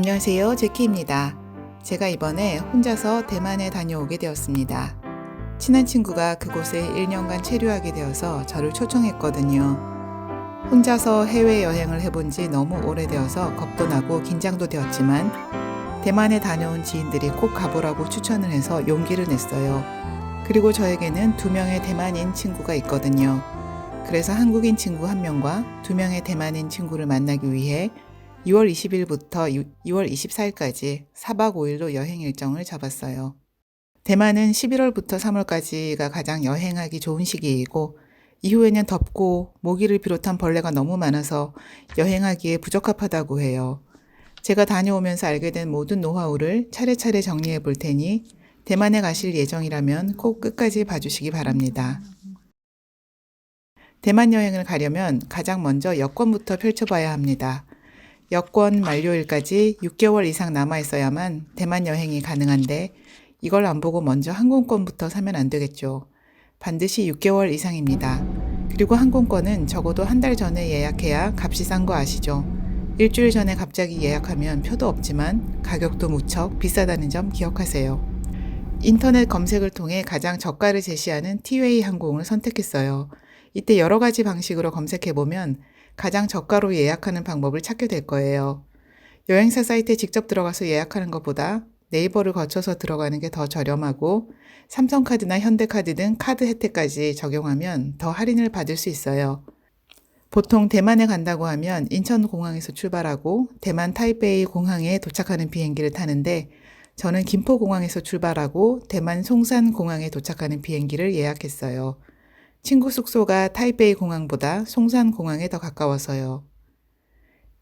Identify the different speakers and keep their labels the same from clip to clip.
Speaker 1: 안녕하세요, 제키입니다. 제가 이번에 혼자서 대만에 다녀오게 되었습니다. 친한 친구가 그곳에 1년간 체류하게 되어서 저를 초청했거든요. 혼자서 해외여행을 해본 지 너무 오래되어서 겁도 나고 긴장도 되었지만 대만에 다녀온 지인들이 꼭 가보라고 추천을 해서 용기를 냈어요. 그리고 저에게는 2명의 대만인 친구가 있거든요. 그래서 한국인 친구 1명과 2명의 대만인 친구를 만나기 위해 2월 20일부터 2월 24일까지 4박 5일로 여행 일정을 잡았어요. 대만은 11월부터 3월까지가 가장 여행하기 좋은 시기이고 이후에는 덥고 모기를 비롯한 벌레가 너무 많아서 여행하기에 부적합하다고 해요. 제가 다녀오면서 알게 된 모든 노하우를 차례차례 정리해 볼 테니 대만에 가실 예정이라면 꼭 끝까지 봐주시기 바랍니다. 대만 여행을 가려면 가장 먼저 여권부터 펼쳐봐야 합니다. 여권 만료일까지 6개월 이상 남아 있어야만 대만 여행이 가능한데 이걸 안 보고 먼저 항공권부터 사면 안 되겠죠. 반드시 6개월 이상입니다. 그리고 항공권은 적어도 1달 전에 예약해야 값이 싼 거 아시죠? 일주일 전에 갑자기 예약하면 표도 없지만 가격도 무척 비싸다는 점 기억하세요. 인터넷 검색을 통해 가장 저가를 제시하는 티웨이 항공을 선택했어요. 이때 여러 가지 방식으로 검색해보면 가장 저가로 예약하는 방법을 찾게 될 거예요. 여행사 사이트에 직접 들어가서 예약하는 것보다 네이버를 거쳐서 들어가는 게 더 저렴하고 삼성카드나 현대카드 등 카드 혜택까지 적용하면 더 할인을 받을 수 있어요. 보통 대만에 간다고 하면 인천공항에서 출발하고 대만 타이베이 공항에 도착하는 비행기를 타는데 저는 김포공항에서 출발하고 대만 송산공항에 도착하는 비행기를 예약했어요. 친구 숙소가 타이베이 공항보다 송산 공항에 더 가까워서요.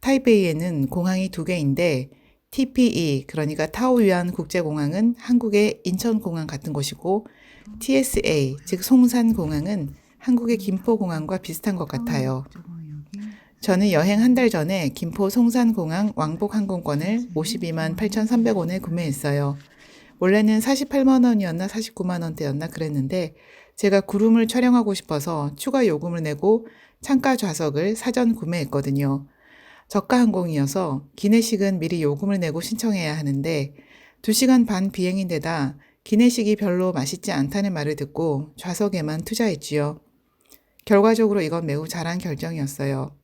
Speaker 1: 타이베이에는 공항이 2개인데 TPE, 그러니까 타오유안 국제공항은 한국의 인천공항 같은 곳이고 TSA, 즉 송산공항은 한국의 김포공항과 비슷한 것 같아요. 저는 여행 1달 전에 김포 송산공항 왕복 항공권을 52만 8,300원에 구매했어요. 원래는 48만 원이었나 49만 원대였나 그랬는데 제가 구름을 촬영하고 싶어서 추가 요금을 내고 창가 좌석을 사전 구매했거든요. 저가 항공이어서 기내식은 미리 요금을 내고 신청해야 하는데 2시간 반 비행인데다 기내식이 별로 맛있지 않다는 말을 듣고 좌석에만 투자했지요. 결과적으로 이건 매우 잘한 결정이었어요.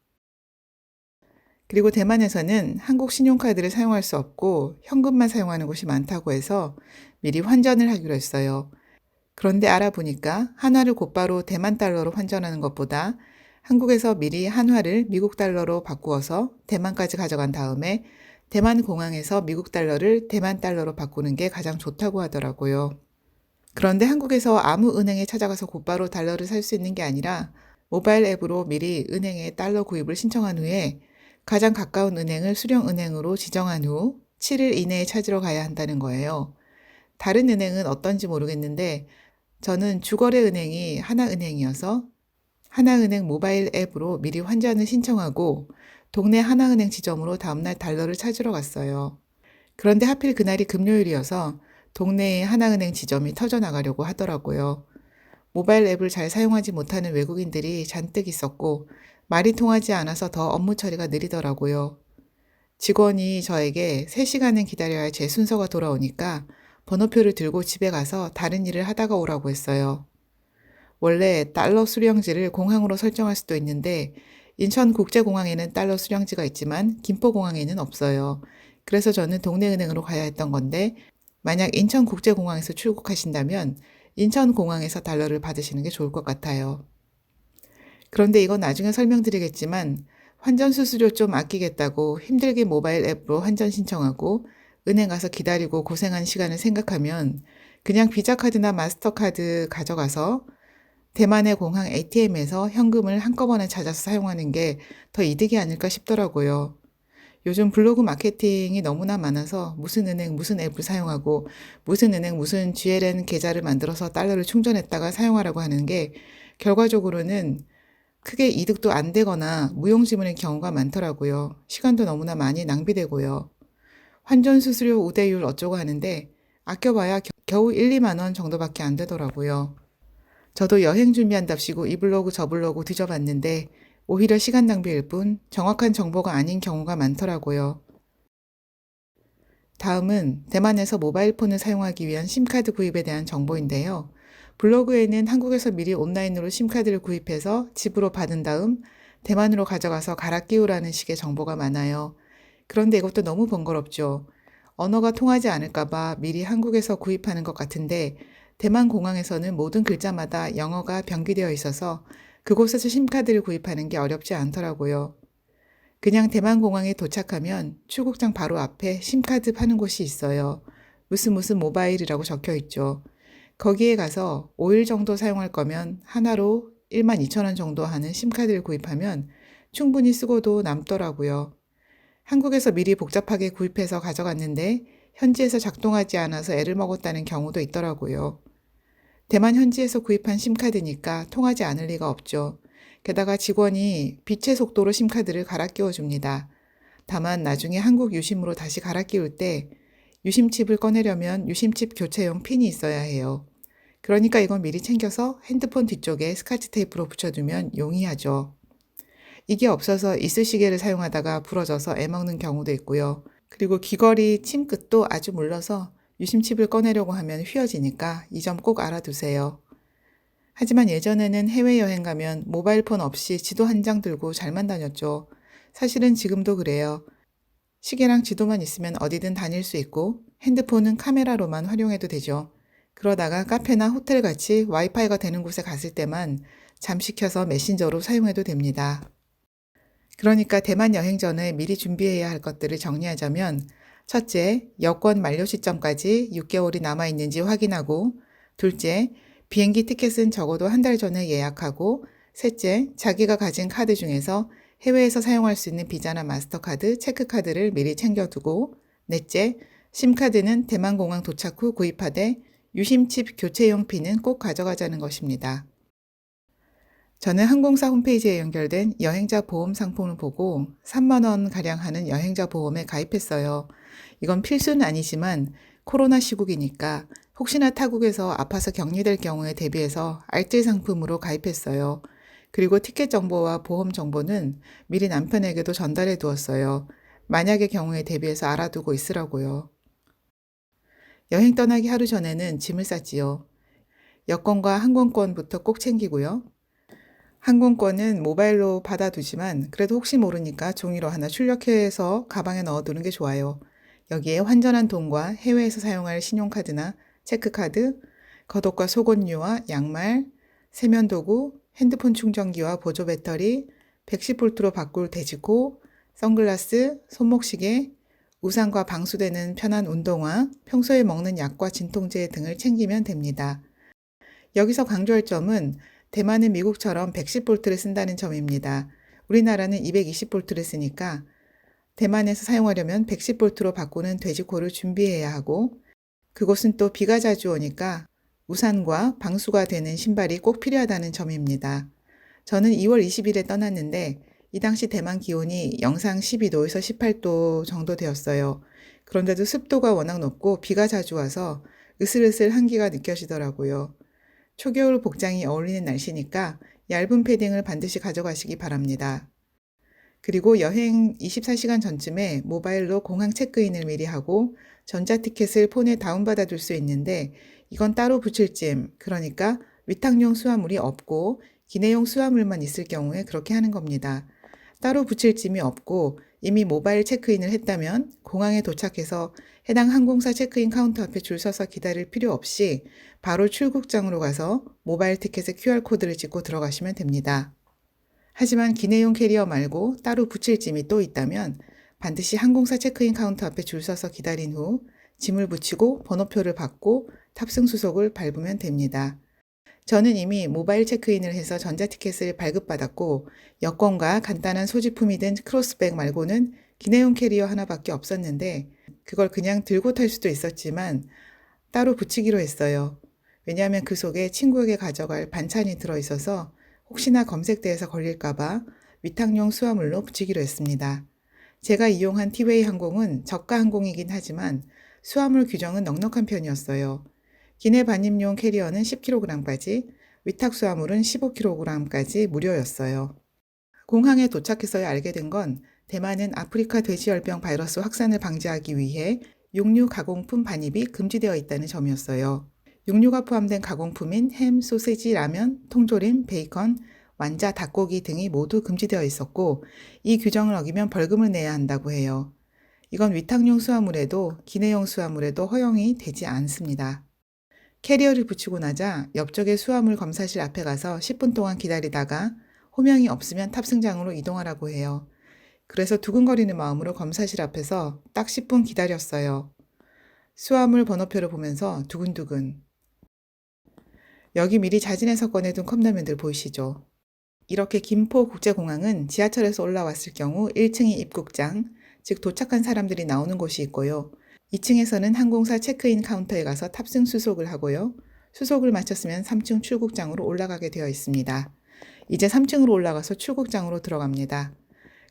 Speaker 1: 그리고 대만에서는 한국 신용카드를 사용할 수 없고 현금만 사용하는 곳이 많다고 해서 미리 환전을 하기로 했어요. 그런데 알아보니까 한화를 곧바로 대만 달러로 환전하는 것보다 한국에서 미리 한화를 미국 달러로 바꾸어서 대만까지 가져간 다음에 대만 공항에서 미국 달러를 대만 달러로 바꾸는 게 가장 좋다고 하더라고요. 그런데 한국에서 아무 은행에 찾아가서 곧바로 달러를 살 수 있는 게 아니라 모바일 앱으로 미리 은행에 달러 구입을 신청한 후에 가장 가까운 은행을 수령은행으로 지정한 후 7일 이내에 찾으러 가야 한다는 거예요. 다른 은행은 어떤지 모르겠는데 저는 주거래 은행이 하나은행이어서 하나은행 모바일 앱으로 미리 환전을 신청하고 동네 하나은행 지점으로 다음날 달러를 찾으러 갔어요. 그런데 하필 그날이 금요일이어서 동네에 하나은행 지점이 터져나가려고 하더라고요. 모바일 앱을 잘 사용하지 못하는 외국인들이 잔뜩 있었고 말이 통하지 않아서 더 업무 처리가 느리더라고요. 직원이 저에게 3시간은 기다려야 제 순서가 돌아오니까 번호표를 들고 집에 가서 다른 일을 하다가 오라고 했어요. 원래 달러 수령지를 공항으로 설정할 수도 있는데 인천국제공항에는 달러 수령지가 있지만 김포공항에는 없어요. 그래서 저는 동네 은행으로 가야 했던 건데 만약 인천국제공항에서 출국하신다면 인천공항에서 달러를 받으시는 게 좋을 것 같아요. 그런데 이건 나중에 설명드리겠지만 환전 수수료 좀 아끼겠다고 힘들게 모바일 앱으로 환전 신청하고 은행 가서 기다리고 고생한 시간을 생각하면 그냥 비자카드나 마스터카드 가져가서 대만의 공항 ATM에서 현금을 한꺼번에 찾아서 사용하는 게 더 이득이 아닐까 싶더라고요. 요즘 블로그 마케팅이 너무나 많아서 무슨 은행 무슨 앱을 사용하고 무슨 은행 무슨 GLN 계좌를 만들어서 달러를 충전했다가 사용하라고 하는 게 결과적으로는 크게 이득도 안 되거나 무용지물인 경우가 많더라고요. 시간도 너무나 많이 낭비되고요. 환전 수수료 우대율 어쩌고 하는데 아껴봐야 겨우 1, 2만 원 정도밖에 안 되더라고요. 저도 여행 준비한답시고 이 블로그 저 블로그 뒤져봤는데 오히려 시간 낭비일 뿐 정확한 정보가 아닌 경우가 많더라고요. 다음은 대만에서 모바일폰을 사용하기 위한 심카드 구입에 대한 정보인데요. 블로그에는 한국에서 미리 온라인으로 심카드를 구입해서 집으로 받은 다음 대만으로 가져가서 갈아 끼우라는 식의 정보가 많아요. 그런데 이것도 너무 번거롭죠. 언어가 통하지 않을까봐 미리 한국에서 구입하는 것 같은데 대만 공항에서는 모든 글자마다 영어가 병기되어 있어서 그곳에서 심카드를 구입하는 게 어렵지 않더라고요. 그냥 대만 공항에 도착하면 출국장 바로 앞에 심카드 파는 곳이 있어요. 무슨 모바일이라고 적혀 있죠. 거기에 가서 5일 정도 사용할 거면 하나로 12,000원 정도 하는 심카드를 구입하면 충분히 쓰고도 남더라고요. 한국에서 미리 복잡하게 구입해서 가져갔는데 현지에서 작동하지 않아서 애를 먹었다는 경우도 있더라고요. 대만 현지에서 구입한 심카드니까 통하지 않을 리가 없죠. 게다가 직원이 빛의 속도로 심카드를 갈아 끼워줍니다. 다만 나중에 한국 유심으로 다시 갈아 끼울 때 유심칩을 꺼내려면 유심칩 교체용 핀이 있어야 해요. 그러니까 이건 미리 챙겨서 핸드폰 뒤쪽에 스카치 테이프로 붙여두면 용이하죠. 이게 없어서 이쑤시개를 사용하다가 부러져서 애먹는 경우도 있고요. 그리고 귀걸이 침 끝도 아주 물러서 유심칩을 꺼내려고 하면 휘어지니까 이 점 꼭 알아두세요. 하지만 예전에는 해외여행 가면 모바일폰 없이 지도 한 장 들고 잘만 다녔죠. 사실은 지금도 그래요. 시계랑 지도만 있으면 어디든 다닐 수 있고 핸드폰은 카메라로만 활용해도 되죠. 그러다가 카페나 호텔 같이 와이파이가 되는 곳에 갔을 때만 잠시 켜서 메신저로 사용해도 됩니다. 그러니까 대만 여행 전에 미리 준비해야 할 것들을 정리하자면 첫째, 여권 만료 시점까지 6개월이 남아있는지 확인하고 둘째, 비행기 티켓은 적어도 한 달 전에 예약하고 셋째, 자기가 가진 카드 중에서 해외에서 사용할 수 있는 비자나 마스터카드, 체크카드를 미리 챙겨두고 넷째, 심카드는 대만공항 도착 후 구입하되 유심칩 교체용 핀은 꼭 가져가자는 것입니다. 저는 항공사 홈페이지에 연결된 여행자 보험 상품을 보고 3만 원 가량 하는 여행자 보험에 가입했어요. 이건 필수는 아니지만 코로나 시국이니까 혹시나 타국에서 아파서 격리될 경우에 대비해서 알뜰 상품으로 가입했어요. 그리고 티켓 정보와 보험 정보는 미리 남편에게도 전달해 두었어요. 만약의 경우에 대비해서 알아두고 있으라고요. 여행 떠나기 하루 전에는 짐을 쌌지요. 여권과 항공권부터 꼭 챙기고요. 항공권은 모바일로 받아두지만 그래도 혹시 모르니까 종이로 하나 출력해서 가방에 넣어두는 게 좋아요. 여기에 환전한 돈과 해외에서 사용할 신용카드나 체크카드, 겉옷과 속옷류와 양말, 세면도구, 핸드폰 충전기와 보조 배터리, 110V로 바꿀 돼지코, 선글라스, 손목시계, 우산과 방수되는 편한 운동화, 평소에 먹는 약과 진통제 등을 챙기면 됩니다. 여기서 강조할 점은 대만은 미국처럼 110V를 쓴다는 점입니다. 우리나라는 220V를 쓰니까 대만에서 사용하려면 110V로 바꾸는 돼지코를 준비해야 하고 그곳은 또 비가 자주 오니까 우산과 방수가 되는 신발이 꼭 필요하다는 점입니다. 저는 2월 20일에 떠났는데 이 당시 대만 기온이 영상 12도에서 18도 정도 되었어요. 그런데도 습도가 워낙 높고 비가 자주 와서 으슬으슬 한기가 느껴지더라고요. 초겨울 복장이 어울리는 날씨니까 얇은 패딩을 반드시 가져가시기 바랍니다. 그리고 여행 24시간 전쯤에 모바일로 공항 체크인을 미리 하고 전자티켓을 폰에 다운받아 둘 수 있는데 이건 따로 붙일 짐, 그러니까 위탁용 수화물이 없고 기내용 수화물만 있을 경우에 그렇게 하는 겁니다. 따로 붙일 짐이 없고 이미 모바일 체크인을 했다면 공항에 도착해서 해당 항공사 체크인 카운터 앞에 줄 서서 기다릴 필요 없이 바로 출국장으로 가서 모바일 티켓에 QR코드를 찍고 들어가시면 됩니다. 하지만 기내용 캐리어 말고 따로 붙일 짐이 또 있다면 반드시 항공사 체크인 카운터 앞에 줄 서서 기다린 후 짐을 붙이고 번호표를 받고 탑승 수속을 밟으면 됩니다. 저는 이미 모바일 체크인을 해서 전자티켓을 발급받았고 여권과 간단한 소지품이 든 크로스백 말고는 기내용 캐리어 하나밖에 없었는데 그걸 그냥 들고 탈 수도 있었지만 따로 붙이기로 했어요. 왜냐하면 그 속에 친구에게 가져갈 반찬이 들어있어서 혹시나 검색대에서 걸릴까봐 위탁용 수화물로 붙이기로 했습니다. 제가 이용한 티웨이 항공은 저가 항공이긴 하지만 수화물 규정은 넉넉한 편이었어요. 기내 반입용 캐리어는 10kg까지, 위탁 수화물은 15kg까지 무료였어요. 공항에 도착해서야 알게 된 건 대만은 아프리카 돼지열병 바이러스 확산을 방지하기 위해 육류 가공품 반입이 금지되어 있다는 점이었어요. 육류가 포함된 가공품인 햄, 소세지, 라면, 통조림, 베이컨, 완자, 닭고기 등이 모두 금지되어 있었고 이 규정을 어기면 벌금을 내야 한다고 해요. 이건 위탁용 수화물에도 기내용 수화물에도 허용이 되지 않습니다. 캐리어를 붙이고 나자 옆쪽의 수화물 검사실 앞에 가서 10분 동안 기다리다가 호명이 없으면 탑승장으로 이동하라고 해요. 그래서 두근거리는 마음으로 검사실 앞에서 딱 10분 기다렸어요. 수화물 번호표를 보면서 두근두근. 여기 미리 자진해서 꺼내둔 컵라면들 보이시죠? 이렇게 김포국제공항은 지하철에서 올라왔을 경우 1층이 입국장, 즉 도착한 사람들이 나오는 곳이 있고요. 2층에서는 항공사 체크인 카운터에 가서 탑승 수속을 하고요. 수속을 마쳤으면 3층 출국장으로 올라가게 되어 있습니다. 이제 3층으로 올라가서 출국장으로 들어갑니다.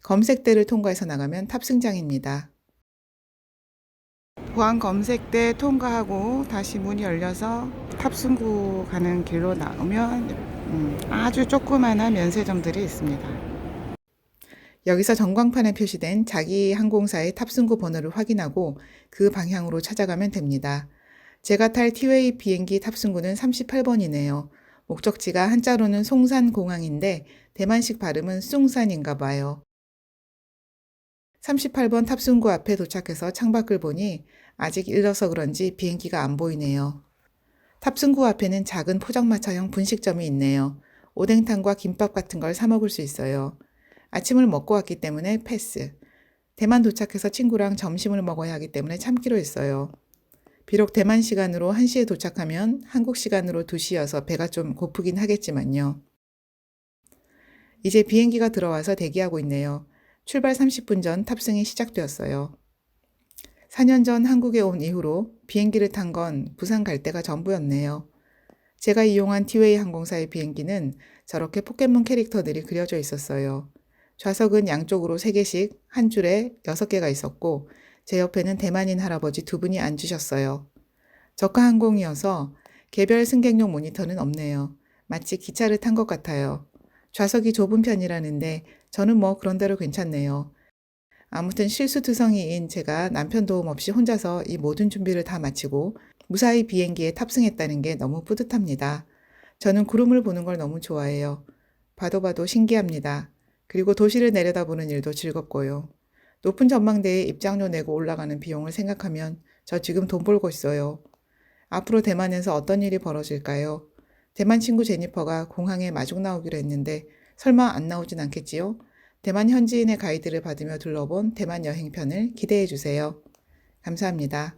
Speaker 1: 검색대를 통과해서 나가면 탑승장입니다. 보안 검색대 통과하고 다시 문이 열려서 탑승구 가는 길로 나오면 아주 조그마한 면세점들이 있습니다. 여기서 전광판에 표시된 자기 항공사의 탑승구 번호를 확인하고 그 방향으로 찾아가면 됩니다. 제가 탈 티웨이 비행기 탑승구는 38번이네요. 목적지가 한자로는 송산공항인데 대만식 발음은 숭산인가 봐요. 38번 탑승구 앞에 도착해서 창밖을 보니 아직 일러서 그런지 비행기가 안 보이네요. 탑승구 앞에는 작은 포장마차형 분식점이 있네요. 오뎅탕과 김밥 같은 걸 사 먹을 수 있어요. 아침을 먹고 왔기 때문에 패스. 대만 도착해서 친구랑 점심을 먹어야 하기 때문에 참기로 했어요. 비록 대만 시간으로 1시에 도착하면 한국 시간으로 2시여서 배가 좀 고프긴 하겠지만요. 이제 비행기가 들어와서 대기하고 있네요. 출발 30분 전 탑승이 시작되었어요. 4년 전 한국에 온 이후로 비행기를 탄 건 부산 갈 때가 전부였네요. 제가 이용한 티웨이 항공사의 비행기는 저렇게 포켓몬 캐릭터들이 그려져 있었어요. 좌석은 양쪽으로 3개씩 한 줄에 6개가 있었고 제 옆에는 대만인 할아버지 2분이 앉으셨어요. 저가 항공이어서 개별 승객용 모니터는 없네요. 마치 기차를 탄 것 같아요. 좌석이 좁은 편이라는데 저는 뭐 그런대로 괜찮네요. 아무튼 실수투성이인 제가 남편 도움 없이 혼자서 이 모든 준비를 다 마치고 무사히 비행기에 탑승했다는 게 너무 뿌듯합니다. 저는 구름을 보는 걸 너무 좋아해요. 봐도 신기합니다. 그리고 도시를 내려다보는 일도 즐겁고요. 높은 전망대에 입장료 내고 올라가는 비용을 생각하면 저 지금 돈 벌고 있어요. 앞으로 대만에서 어떤 일이 벌어질까요? 대만 친구 제니퍼가 공항에 마중 나오기로 했는데 설마 안 나오진 않겠지요? 대만 현지인의 가이드를 받으며 둘러본 대만 여행편을 기대해 주세요. 감사합니다.